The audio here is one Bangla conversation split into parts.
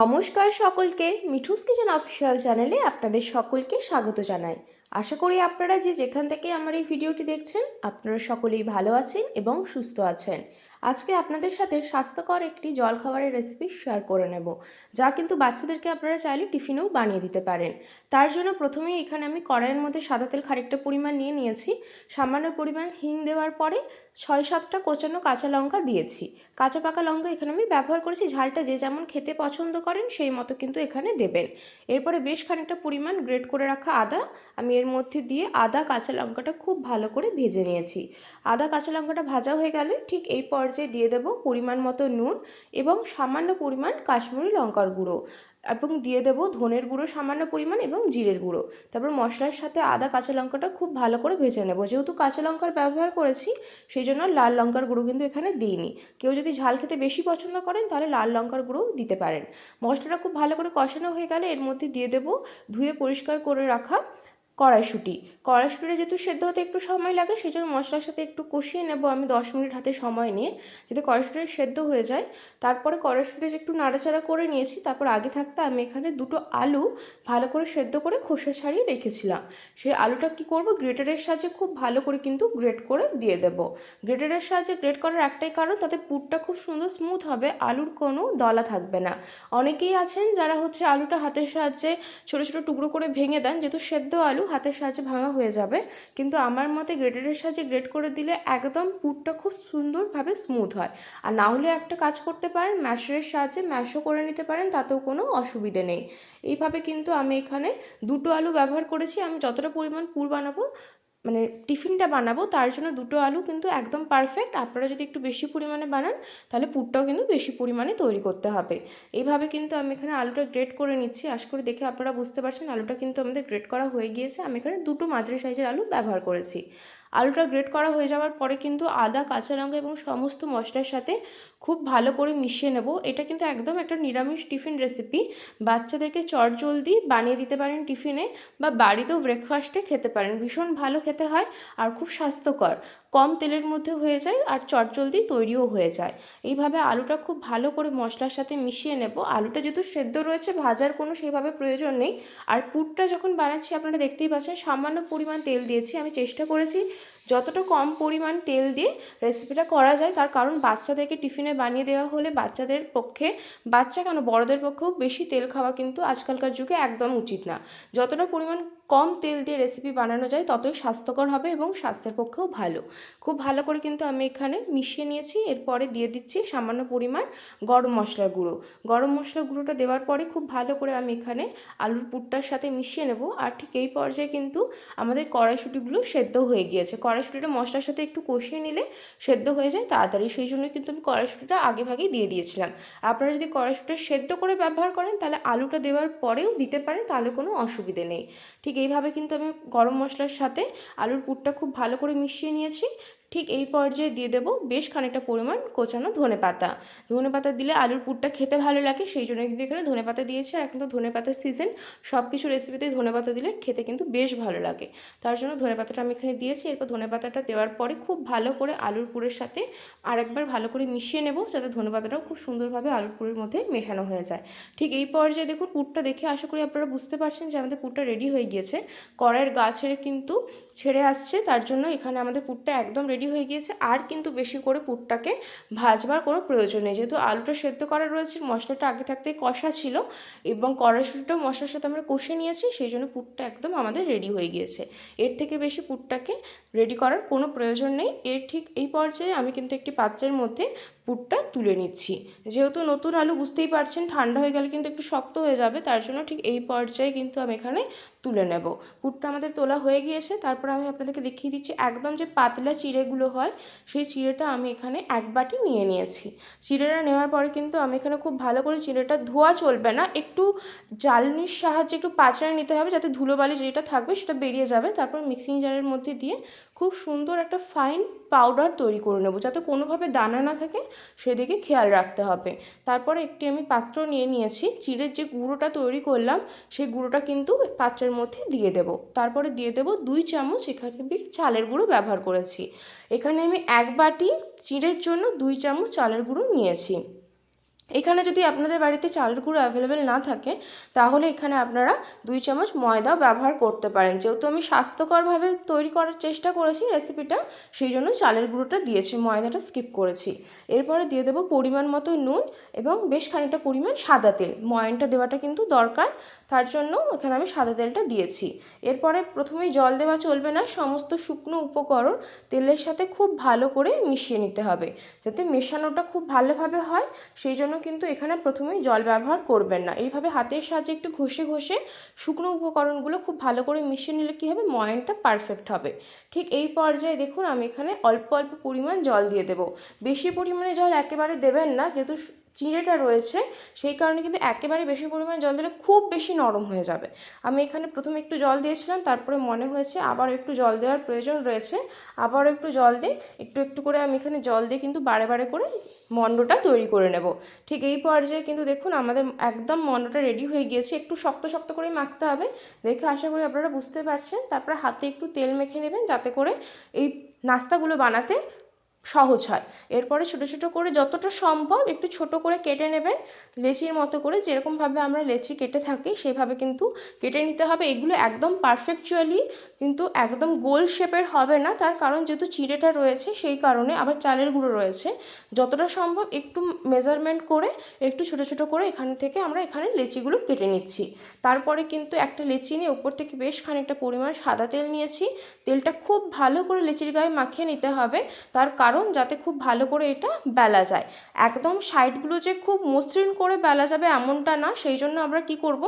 নমস্কার সকলকে, মিঠুস কিচেন অফিসিয়াল চ্যানেলে আপনাদের সকলকে স্বাগত জানাই। আশা করি আপনারা যেখান থেকে আমার এই ভিডিওটি দেখছেন আপনারা সকলেই ভালো আছেন এবং সুস্থ আছেন। আজকে আপনাদের সাথে স্বাস্থ্যকর একটি জলখাবারের রেসিপি শেয়ার করে নেব, যা কিন্তু বাচ্চাদেরকে আপনারা চাইলে টিফিনেও বানিয়ে দিতে পারেন। তার জন্য প্রথমেই এখানে আমি কড়াইয়ের মধ্যে সাদা তেল খানিকটা পরিমাণ নিয়ে নিয়েছি। সামান্য পরিমাণ হিং দেওয়ার পরে 6-7টা কোচানো কাঁচা লঙ্কা দিয়েছি। কাঁচা পাকা লঙ্কা এখানে আমি ব্যবহার করেছি, ঝালটা যে যেমন খেতে পছন্দ করেন সেই মতো কিন্তু এখানে দেবেন। এরপরে বেশ খানিকটা পরিমাণ গ্রেট করে রাখা আদা আমি এর মধ্যে দিয়ে আদা কাঁচা লঙ্কাটা খুব ভালো করে ভেজে নিয়েছি। আদা কাঁচা লঙ্কাটা ভাজা হয়ে গেলে ঠিক এই পর্যায়ে দিয়ে দেব পরিমাণ মতো নুন এবং সামান্য পরিমাণ কাশ্মীরি লঙ্কার গুঁড়ো, এবং দিয়ে দেবো ধনের গুঁড়ো সামান্য পরিমাণ এবং জিরের গুঁড়ো। তারপর মশলার সাথে আদা কাঁচা লঙ্কাটা খুব ভালো করে ভেজে নেব। যেহেতু কাঁচা লঙ্কার ব্যবহার করেছি সেই জন্য লাল লঙ্কার গুঁড়ো কিন্তু এখানে দিইনি। কেউ যদি ঝাল খেতে বেশি পছন্দ করেন তাহলে লাল লঙ্কার গুঁড়ো দিতে পারেন। মশলাটা খুব ভালো করে কষানো হয়ে গেলে এর মধ্যে দিয়ে দেবো ধুয়ে পরিষ্কার করে রাখা কড়াইশুঁটিটা যেহেতু সেদ্ধ হতে একটু সময় লাগে সেই জন্য মশলার সাথে একটু কষিয়ে নেব আমি 10 মিনিট হাতে সময় নিয়ে, যাতে কড়াইশুঁটিটা সেদ্ধ হয়ে যায়। তারপরে কড়াইশুঁটিটা একটু নাড়াচাড়া করে নিয়েছি। তারপর আগে থাকতে আমি এখানে দুটো আলু ভালো করে সেদ্ধ করে খোসা ছাড়িয়ে রেখেছিলাম। সেই আলুটা কি করব, গ্রেটারের সাহায্যে খুব ভালো করে কিন্তু গ্রেট করে দিয়ে দেব। গ্রেটারের সাহায্যে গ্রেট করার একটাই কারণ, তাতে পুরটা খুব সুন্দর স্মুথ হবে, আলুর কোনো দলা থাকবে না। অনেকেই আছেন যারা আলুটা হাতের সাহায্যে ছোটো ছোটো টুকরো করে ভেঙে দেন, যেহেতু সেদ্ধ আলু হাতের সাহায্যে ভাঙা হয়ে যাবে। কিন্তু আমার মতে গ্রেটারের সাহায্যে গ্রেট করে দিলে একদম পুরটা খুব সুন্দরভাবে স্মুথ হয়। আর না হলে একটা কাজ করতে পারেন, ম্যাশারের সাহায্যে ম্যাশও করে নিতে পারেন, তাতেও কোনো অসুবিধে নেই। এইভাবে কিন্তু আমি এখানে দুটো আলু ব্যবহার করেছি। আমি যতটা পরিমাণ পুর বানাবো, মানে টিফিনটা বানাবো, তার জন্য দুটো আলু কিন্তু একদম পারফেক্ট। আপনারা যদি একটু বেশি পরিমাণে বানান তাহলে পুরটাও কিন্তু বেশি পরিমাণে তৈরি করতে হবে। এইভাবে কিন্তু আমি এখানে আলুটা গ্রেট করে নিচ্ছি। আশা করি দেখে আপনারা বুঝতে পারছেন আলুটা কিন্তু আমাদের গ্রেট করা হয়ে গিয়েছে। আমি এখানে দুটো মাঝারি সাইজের আলু ব্যবহার করেছি। আলুটা গ্রেট করা হয়ে যাওয়ার পরে কিন্তু আদা কাঁচা লঙ্কা এবং সমস্ত মশলার সাথে খুব ভালো করে মিশিয়ে নেব। এটা কিন্তু একদম একটা নিরামিষ টিফিন রেসিপি। বাচ্চাদেরকে চটজলদি বানিয়ে দিতে পারেন টিফিনে, বা বাড়িতেও ব্রেকফাস্টে খেতে পারেন। ভীষণ ভালো খেতে হয় আর খুব স্বাস্থ্যকর, কম তেলের মধ্যে হয়ে যায় আর চটজলদি তৈরিও হয়ে যায়। এইভাবে আলুটা খুব ভালো করে মশলার সাথে মিশিয়ে নেব। আলুটা যেহেতু সেদ্ধ রয়েছে, ভাজার কোনো সেইভাবে প্রয়োজন নেই। আর পুরটা যখন বানাচ্ছি আপনারা দেখতেই পাচ্ছেন সামান্য পরিমাণ তেল দিয়েছি। আমি চেষ্টা করেছি যতটা কম পরিমাণ তেল দিয়ে রেসিপিটা করা যায়, তার কারণ বাচ্চাদেরকে টিফিনে বানিয়ে দেওয়া হলে বাচ্চাদের পক্ষে, বাচ্চা কেন বড়দের পক্ষেও বেশি তেল খাওয়া কিন্তু আজকালকার যুগে একদম উচিত না। যতটা পরিমাণ কম তেল দিয়ে রেসিপি বানানো যায় ততই স্বাস্থ্যকর হবে এবং স্বাস্থ্যের পক্ষেও ভালো। খুব ভালো করে কিন্তু আমি এখানে মিশিয়ে নিয়েছি। এরপরে দিয়ে দিচ্ছি সামান্য পরিমাণ গরম মশলার গুঁড়ো। গরম মশলার গুঁড়োটা দেওয়ার পরে খুব ভালো করে আমি এখানে আলুর পুরটার সাথে মিশিয়ে নেব। আর ঠিক এই পর্যায়ে কিন্তু আমাদের কড়াইশুঁটিগুলো সেদ্ধ হয়ে গিয়েছে। কড়াইশুঁটিটা মশলার সাথে একটু কষিয়ে নিলে সেদ্ধ হয়ে যায় তাড়াতাড়ি, সেই জন্য কিন্তু আমি কড়াইশুঁটিটা আগে ভাগেই দিয়ে দিয়েছিলাম। আপনারা যদি কড়াইশুঁটিটা সেদ্ধ করে ব্যবহার করেন তাহলে আলুটা দেওয়ার পরেও দিতে পারেন, তাহলে কোনো অসুবিধে নেই। ঠিক এইভাবে কিন্তু আমি গরম মশলার সাথে আলুর পুরটা খুব ভালো করে মিশিয়ে নিয়েছি। ঠিক এই পর্যায়ে দিয়ে দেবো বেশ খানিকটা পরিমাণ কোচানো ধনেপাতা। ধনেপাতা দিলে আলুর পুরটা খেতে ভালো লাগে, সেই জন্য কিন্তু এখানে ধনেপাতা দিয়েছি। আর এখন তো ধনেপাতার সিজন, সব কিছু রেসিপিতেই ধনেপাতা দিলে খেতে কিন্তু বেশ ভালো লাগে, তার জন্য ধনেপাতাটা আমি এখানে দিয়েছি। এরপর ধনেপাতাটা দেওয়ার পরে খুব ভালো করে আলুর পুরের সাথে আরেকবার ভালো করে মিশিয়ে নেব, যাতে ধনেপাতাটাও খুব সুন্দরভাবে আলুর পুরের মধ্যে মেশানো হয়ে যায়। ঠিক এই পর্যায়ে দেখুন পুরটা দেখে আশা করি আপনারা বুঝতে পারছেন যে আমাদের পুরটা রেডি হয়ে গিয়েছে। কড়াইয়ের গা ছেড়ে কিন্তু ছেড়ে আসছে, তার জন্য এখানে আমাদের পুরটা একদম রেডি হয়ে গিয়েছে। আর কিন্তু বেশি করে পুরটাকে ভাজবার কোনো প্রয়োজন নেই, যেহেতু আলুটা সেদ্ধ করা রয়েছে, মশলাটা আগে থাকতেই কষা ছিল এবং কড়াইশুঁটিটাও মশলার সাথে আমরা কষে নিয়েছি, সেই জন্য পুরটা একদম আমাদের রেডি হয়ে গিয়েছে। এর থেকে বেশি পুরটাকে রেডি করার কোনো প্রয়োজন নেই। এর ঠিক এই পর্যায়ে আমি কিন্তু একটি পাত্রের মধ্যে পুরটা তুলে নিচ্ছি। যেহেতু নতুন আলু বুঝতেই পারছেন ঠান্ডা হয়ে গেলে কিন্তু একটু শক্ত হয়ে যাবে, তার জন্য ঠিক এই পর্যায়ে কিন্তু আমি এখানে তুলে নেব। পুরটা আমাদের তোলা হয়ে গিয়েছে। তারপর আমি আপনাদেরকে দেখিয়ে দিচ্ছি একদম যে পাতলা চিড়েগুলো হয়, সেই চিড়েটা আমি এখানে এক বাটি নিয়ে নিয়েছি। চিড়েটা নেওয়ার পরে কিন্তু আমি এখানে খুব ভালো করে চিড়েটা ধোয়া চলবে না, একটু জ্বালনির সাহায্যে একটু পাচড়ে নিতে হবে, যাতে ধুলোবালি যেটা থাকবে সেটা বেরিয়ে যাবে। তারপর মিক্সিং জারের মধ্যে দিয়ে খুব সুন্দর একটা ফাইন পাউডার তৈরি করে নেব, যাতে কোনোভাবে দানা না থাকে সেদিকে খেয়াল রাখতে হবে। তারপরে একটি আমি পাত্র নিয়ে নিয়েছি। চিড়ের যে গুঁড়োটা তৈরি করলাম সেই গুঁড়োটা কিন্তু পাত্রের মধ্যে দিয়ে দেব। তারপরে দিয়ে দেব 2 চামচ এখানে আমি চালের গুঁড়ো ব্যবহার করেছি। এখানে আমি এক বাটি চিড়ের জন্য 2 চামচ চালের গুঁড়ো নিয়েছি। এখানে যদি আপনাদের বাড়িতে চালের গুঁড়ো অ্যাভেলেবেল না থাকে তাহলে এখানে আপনারা 2 চামচ ময়দাও ব্যবহার করতে পারেন। যেহেতু আমি স্বাস্থ্যকরভাবে তৈরি করার চেষ্টা করেছি রেসিপিটা, সেই জন্য চালের গুঁড়োটা দিয়েছি, ময়দাটা স্কিপ করেছি। এরপরে দিয়ে দেবো পরিমাণ মতো নুন এবং বেশ খানিকটা পরিমাণ সাদা তেল। ময়ানটা দেওয়াটা কিন্তু দরকার, তার জন্য এখানে আমি সাদা তেলটা দিয়েছি। এরপরে প্রথমেই জল দেওয়া চলবে না, সমস্ত শুকনো উপকরণ তেলের সাথে খুব ভালো করে মিশিয়ে নিতে হবে। যাতে মেশানোটা খুব ভালোভাবে হয় সেই জন্য কিন্তু এখানে প্রথমেই জল ব্যবহার করবেন না। এইভাবে হাতের সাহায্যে একটু ঘষে ঘষে শুকনো উপকরণগুলো খুব ভালো করে মিশিয়ে নিলে কী হবে, ময়ানটা পারফেক্ট হবে। ঠিক এই পর্যায়ে দেখুন আমি এখানে অল্প অল্প পরিমাণ জল দিয়ে দেবো। বেশি পরিমাণে জল একেবারে দেবেন না, যেহেতু চিঁড়েটা রয়েছে সেই কারণে কিন্তু একেবারে বেশি পরিমাণে জল দিলে খুব বেশি নরম হয়ে যাবে। আমি এখানে প্রথমে একটু জল দিয়েছিলাম, তারপরে মনে হয়েছে আবার একটু জল দেওয়ার প্রয়োজন রয়েছে, আবারও একটু জল দিয়ে একটু একটু করে আমি এখানে জল দিয়ে কিন্তু বারে বারে করে মণ্ডটা তৈরি করে নেব। ঠিক এই পর্যায়ে কিন্তু দেখুন আমাদের একদম মণ্ডটা রেডি হয়ে গিয়েছে। একটু শক্ত শক্ত করেই মাখতে হবে, দেখে আশা করি আপনারা বুঝতে পারছেন। তারপরে হাতে একটু তেল মেখে নেবেন যাতে করে এই নাস্তাগুলো বানাতে সহজ হয়। এরপরে ছোটো ছোটো করে যতটা সম্ভব একটু ছোটো করে কেটে নেবেন, লেচির মতো করে, যেরকমভাবে আমরা লেচি কেটে থাকি সেভাবে কিন্তু কেটে নিতে হবে। এগুলো একদম পারফেকচুয়ালি কিন্তু একদম গোল শেপের হবে না, তার কারণ যেহেতু চিড়েটা রয়েছে সেই কারণে, আবার চালের গুঁড়ো রয়েছে, যতটা সম্ভব একটু মেজারমেন্ট করে একটু ছোটো ছোটো করে এখান থেকে আমরা এখানে লেচিগুলো কেটে নিচ্ছি। তারপরে কিন্তু একটা লেচি নিয়ে উপর থেকে বেশ খানিকটা পরিমাণ সাদা তেল নিয়েছি। তেলটা খুব ভালো করে লেচির গায়ে মাখিয়ে নিতে হবে, তার কারণ যাতে খুব ভালো করে এটা বেলা যায়। একদম সাইডগুলো যে খুব মসৃণ করে বেলা যাবে এমনটা না, সেই জন্য আমরা কি করব,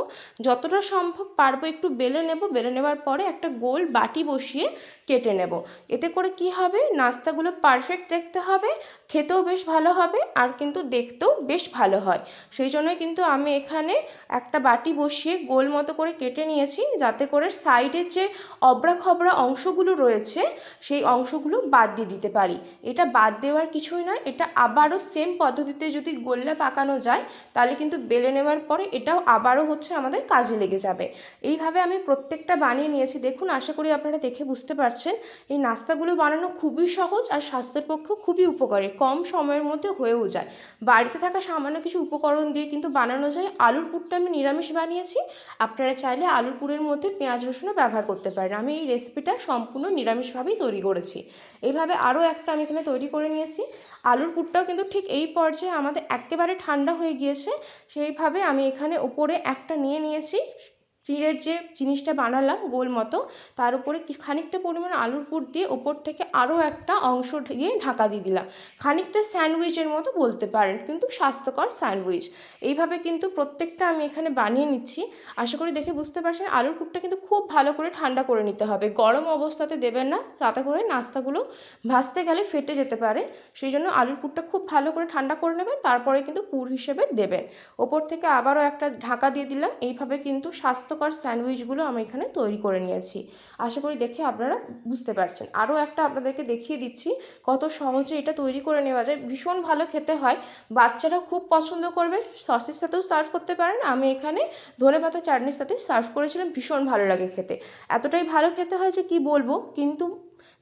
যতটা সম্ভব পারবো একটু বেলে নেব। বেলে নেওয়ার পরে একটা গোল বাটি বসিয়ে কেটে নেব। এতে করে কি হবে, নাস্তাগুলো পারফেক্ট দেখতে হবে, খেতেও বেশ ভালো হবে, আর কিন্তু দেখতেও বেশ ভালো হয়। সেই জন্যই কিন্তু আমি এখানে একটা বাটি বসিয়ে গোল মতো করে কেটে নিয়েছি, যাতে করে সাইডের যে অবড়া খবড়া অংশগুলো রয়েছে সেই অংশগুলো বাদ দিয়ে দিতে পারি। এটা বাদ দেওয়ার কিছুই নয়, এটা আবারও সেম পদ্ধতিতে যদি গোল্লা পাকানো যায় তাহলে কিন্তু বেলে নেওয়ার পরে এটাও আবারও হচ্ছে আমাদের কাজে লেগে যাবে। এইভাবে আমি প্রত্যেকটা বানিয়ে নিয়েছি। দেখুন আশা করি আপনারা দেখে বুঝতে পারছেন এই নাস্তাগুলো বানানো খুবই সহজ আর স্বাস্থ্যের পক্ষেও খুবই উপকারী, কম সময়ের মধ্যে হয়েও যায়। বাড়িতে থাকা সামান্য কিছু উপকরণ দিয়ে কিন্তু বানানো যায়। আলুর পুরটা আমি নিরামিষ বানিয়েছি, আপনারা চাইলে আলুর পুরের মধ্যে পেঁয়াজ রসুনও ব্যবহার করতে পারেন। আমি এই রেসিপিটা সম্পূর্ণ নিরামিষভাবেই তৈরি করেছি। এইভাবে আরও একটা আমি এখানে তৈরি করে নিয়েছি। আলুর পুরটাও কিন্তু ঠিক এই পর্যায়ে আমাদের একেবারে ঠান্ডা হয়ে গিয়েছে, সেইভাবে আমি এখানে উপরে একটা নিয়ে নিয়েছি। চিড়ের যে জিনিসটা বানালাম গোল মতো, তার উপরে খানিকটা পরিমাণ আলুর পুর দিয়ে ওপর থেকে আরও একটা অংশ দিয়ে ঢাকা দিয়ে দিলাম। খানিকটা স্যান্ডউইচের মতো বলতে পারেন, কিন্তু স্বাস্থ্যকর স্যান্ডউইচ। এইভাবে কিন্তু প্রত্যেকটা আমি এখানে বানিয়ে নিচ্ছি। আশা করি দেখে বুঝতে পারছেন। আলুর পুরটা কিন্তু খুব ভালো করে ঠান্ডা করে নিতে হবে, গরম অবস্থাতে দেবেন না, তাতে করে নাস্তাগুলো ভাজতে গেলে ফেটে যেতে পারে। সেই জন্য আলুর পুরটা খুব ভালো করে ঠান্ডা করে নেবেন, তারপরে কিন্তু পুর হিসেবে দেবেন। ওপর থেকে আবারও একটা ঢাকা দিয়ে দিলাম। এইভাবে কিন্তু স্বাস্থ্যকর স্যান্ডউইচগুলো আমি এখানে তৈরি করে নিয়েছি। আশা করি দেখে আপনারা বুঝতে পারছেন। আরও একটা আপনাদেরকে দেখিয়ে দিচ্ছি কত সহজে এটা তৈরি করে নেওয়া যায়। ভীষণ ভালো খেতে হয়, বাচ্চারা খুব পছন্দ করবে। সসের সাথেও সার্ভ করতে পারেন, আমি এখানে ধনেপাতা চাটনির সাথে সার্ভ করেছিলাম, ভীষণ ভালো লাগে খেতে। এতটাই ভালো খেতে হয় যে কি বলবো, কিন্তু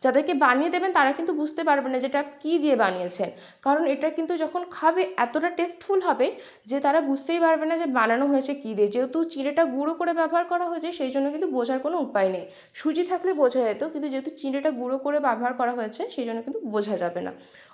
যাদেরকে বানিয়ে দেবেন তারা কিন্তু বুঝতে পারবে না যেটা কী দিয়ে বানিয়েছেন, কারণ এটা কিন্তু যখন খাবে এতটা টেস্টফুল হবে যে তারা বুঝতেই পারবে না যে বানানো হয়েছে কী দিয়ে। যেহেতু চিড়েটা গুঁড়ো করে ব্যবহার করা হয়েছে সেই জন্য কিন্তু বোঝার কোনো উপায় নেই। সুজি থাকলে বোঝা যেত, কিন্তু যেহেতু চিড়েটা গুঁড়ো করে ব্যবহার করা হয়েছে সেই জন্য কিন্তু বোঝা যাবে না।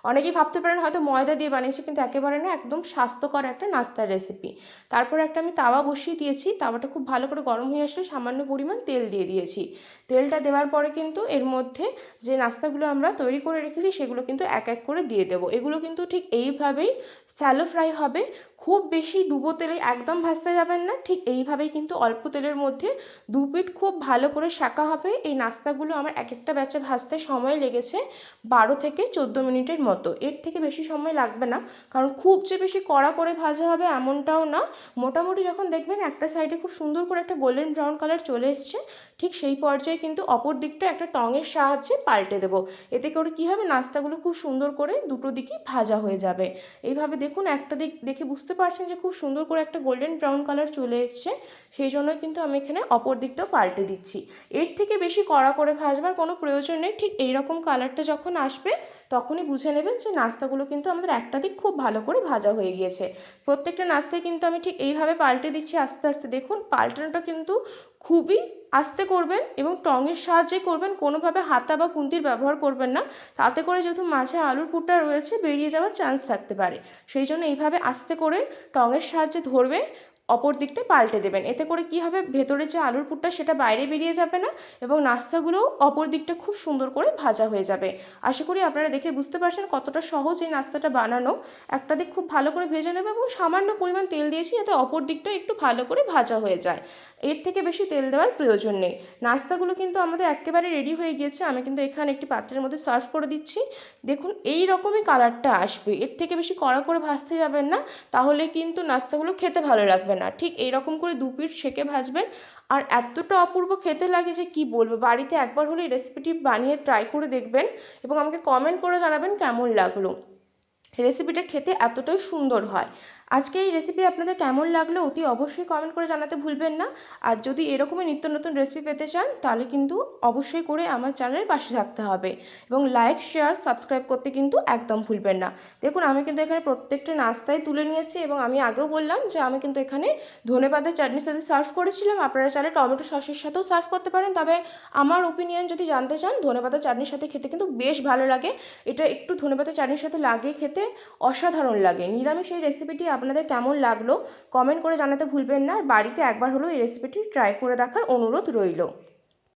অনেকেই ভাবতে পারেন হয়তো ময়দা দিয়ে বানিয়েছে, কিন্তু একেবারে না, একদম স্বাস্থ্যকর একটা নাস্তার রেসিপি। তারপর একটা আমি তাওয়া বসিয়ে দিয়েছি, তাওয়াটা খুব ভালো করে গরম হয়ে আসলে সামান্য পরিমাণ তেল দিয়ে দিয়েছি। তেলটা দেওয়ার পরে কিন্তু এর মধ্যে যে নাস্তাগুলো আমরা তৈরি করে রেখেছি সেগুলো কিন্তু এক এক করে দিয়ে দেবো। এগুলো কিন্তু ঠিক এইভাবেই স্যালো ফ্রাই হবে, খুব বেশি ডুবো তেলে একদম ভাজতে যাবেন না। ঠিক এইভাবেই কিন্তু অল্প তেলের মধ্যে দু পিঠ খুব ভালো করে সেঁকা হবে। এই নাস্তাগুলো আমার এক একটা ব্যাচে ভাজতে সময় লেগেছে 12 থেকে 14 মিনিটের মতো, এর থেকে বেশি সময় লাগবে না, কারণ খুব যে বেশি কড়া করে ভাজা হবে এমনটাও না। মোটামুটি যখন দেখবেন একটা সাইডে খুব সুন্দর করে একটা গোল্ডেন ব্রাউন কালার চলে এসছে, ঠিক সেই পর্যায়ে কিন্তু অপর দিকটা একটা টঙের সাহায্যে পাল্টে দেবো। এতে করে কী হবে, নাস্তাগুলো খুব সুন্দর করে দুটো দিকই ভাজা হয়ে যাবে। এইভাবে দেখুন, একটা দিক দেখে বুঝতে বুঝতে পারছেন যে খুব সুন্দর করে একটা গোল্ডেন ব্রাউন কালার চলে এসছে, সেই জন্য কিন্তু আমি এখানে অপর দিকটাও পাল্টে দিচ্ছি। এর থেকে বেশি কড়া করে ভাজবার কোনো প্রয়োজন নেই। ঠিক এইরকম কালারটা যখন আসবে তখনই বুঝে নেবেন যে নাস্তাগুলো কিন্তু আমাদের একটা দিক খুব ভালো করে ভাজা হয়ে গিয়েছে। প্রত্যেকটা নাস্তায় কিন্তু আমি ঠিক এইভাবে পাল্টে দিচ্ছি আস্তে আস্তে। দেখুন পাল্টানোটা কিন্তু খুবই আস্তে করবেন এবং টঙের সাহায্যে করবেন, কোনোভাবে হাতা বা খুন্তির ব্যবহার করবেন না। তাতে করে যেহেতু মাঝে আলুর পুরটা রয়েছে বেরিয়ে যাওয়ার চান্স থাকতে পারে, সেই জন্য এইভাবে আস্তে করে টঙের সাহায্যে ধরবে, অপর দিকটা পাল্টে দেবেন। এতে করে কি হবে, ভেতরে যে আলুর পুরটা সেটা বাইরে বেরিয়ে যাবে না এবং নাস্তাগুলোও অপর দিকটা খুব সুন্দর করে ভাজা হয়ে যাবে। আশা করি আপনারা দেখে বুঝতে পারছেন কতটা সহজ এই নাস্তাটা বানানো। একটা দিক খুব ভালো করে ভেজে নেবে এবং সামান্য পরিমাণ তেল দিয়েছি যাতে অপর দিকটা একটু ভালো করে ভাজা হয়ে যায়। এর থেকে বেশি তেল দেওয়ার প্রয়োজন নেই। নাস্তাগুলো কিন্তু আমাদের একেবারে রেডি হয়ে গিয়েছে। আমি কিন্তু এখানে একটি পাত্রের মধ্যে সার্ভ করে দিচ্ছি। দেখুন এই রকমই কালারটা আসবে, এর থেকে বেশি কড়া করে ভাজতে যাবেন না, তাহলে কিন্তু নাস্তাগুলো খেতে ভালো লাগবে না। ঠিক এইরকম করে দু পিঠ সেঁকে ভাজবেন। আর এতটা অপূর্ব খেতে লাগে যে কি বলবো, বাড়িতে একবার হলে এই রেসিপিটি বানিয়ে ট্রাই করে দেখবেন এবং আমাকে কমেন্ট করে জানাবেন কেমন লাগলো। রেসিপিটা খেতে এতটাই সুন্দর হয়। আজকে এই রেসিপি আপনাদের কেমন লাগলো অতি অবশ্যই কমেন্ট করে জানাতে ভুলবেন না। আর যদি এরকমই নিত্য নতুন রেসিপি পেতে চান তাহলে কিন্তু অবশ্যই করে আমার চ্যানেলের পাশে থাকতে হবে এবং লাইক শেয়ার সাবস্ক্রাইব করতে কিন্তু একদম ভুলবেন না। দেখুন আমি কিন্তু এখানে প্রত্যেকটা নাস্তায় তুলে নিয়েছি এবং আমি আগেও বললাম যে আমি কিন্তু এখানে ধনেপাতার চাটনির সাথে সার্ভ করেছিলাম। আপনারা চাইলে টমেটো সসের সাথেও সার্ভ করতে পারেন, তবে আমার ওপিনিয়ন যদি জানতে চান ধনেপাতার চাটনির সাথে খেতে কিন্তু বেশ ভালো লাগে। এটা একটু ধনেপাতার চাটনির সাথে লাগিয়ে খেতে অসাধারণ লাগে। নিরামিষ এই রেসিপিটি আপনাদের কেমন লাগলো কমেন্ট করে জানাতে ভুলবেন না। আর বাড়িতে একবার হলেও এই রেসিপিটি ট্রাই করে দেখার অনুরোধ রইল।